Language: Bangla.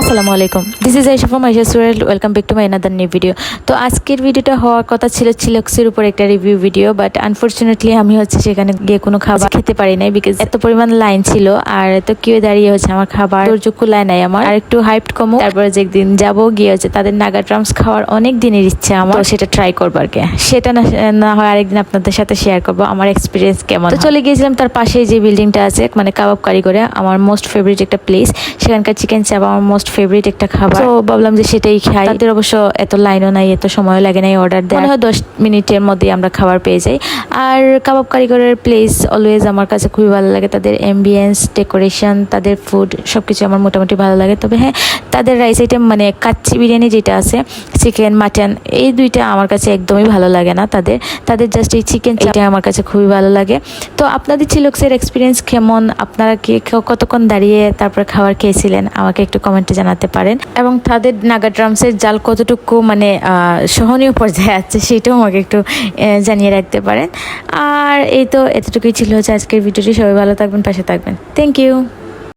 আসসালামু আলাইকুম, this is Ayesha from Ayesha's world. Welcome back to my another new video. তো আজকের ভিডিওটা হওয়ার কথা ছিল চিলক্সের উপর একটা রিভিউ ভিডিও, বাট আনফর্চুনেটলি আমি সেখানে গিয়ে কোনো খাবার খেতে পারি নাই, বিকজ এত পরিমাণ লাইন ছিল আর এত কেউ দাঁড়িয়ে আমার খাবার ধৈর্য কুলায় নাই আমার। আর একটু হাইপড কমো, তারপরে যে একদিন যাবো গিয়ে তাদের নাগা ড্রামস খাওয়ার অনেক দিনের ইচ্ছা আমার, সেটা ট্রাই করবো আর কি। সেটা না হয় আরেকদিন আপনাদের সাথে শেয়ার করবো আমার এক্সপিরিয়েন্স কেমন। তো চলে গিয়েছিলাম তার পাশে যে বিল্ডিংটা আছে, মানে কাবাব কারিগরে, আমার মোস্ট ফেভারিট একটা প্লেস। সেখানকার চিকেন চাপ আমার মোস্ট ফেভারিট একটা খাবার। তো ভাবলাম যে সেটাই খাই। তাদের অবশ্য এত লাইনও নাই, এত সময় লাগে নাই অর্ডার দেওয়া, মনে হয় 10 মিনিটের মধ্যে আমরা খাবার পেয়ে যাই। আর কাবাব কারিগরের প্লেস অলওয়েজ আমার কাছে খুবই ভালো লাগে। তাদের অ্যাম্বিয়েন্স, ডেকোরেশন, তাদের ফুড সবকিছু আমার মোটামুটি ভালো লাগে। তবে হ্যাঁ, তাদের রাইস আইটেম মানে কাচ্চি বিরিয়ানি যেটা আছে, চিকেন মাটন, এই দুইটা আমার কাছে একদমই ভালো লাগে না। তাদের জাস্ট এই চিকেন চাপটা আমার কাছে খুবই ভালো লাগে। তো আপনাদের চিলক্সের এক্সপিরিয়েন্স কেমন? আপনারা কি কতক্ষণ দাঁড়িয়ে তারপরে খাবার খেয়েছিলেন আমাকে একটু কমেন্টে জানাতে পারেন। এবং তাদের নাগা ড্রামসের জাল কতটুকু মানে সহনীয় পর্যায়ে আছে সেটাও আমাকে একটু জানিয়ে রাখতে পারেন। আর এই তো এতটুকুই ছিল আজকের ভিডিওটি। সবাই ভালো থাকবেন, পাশে থাকবেন। Thank you.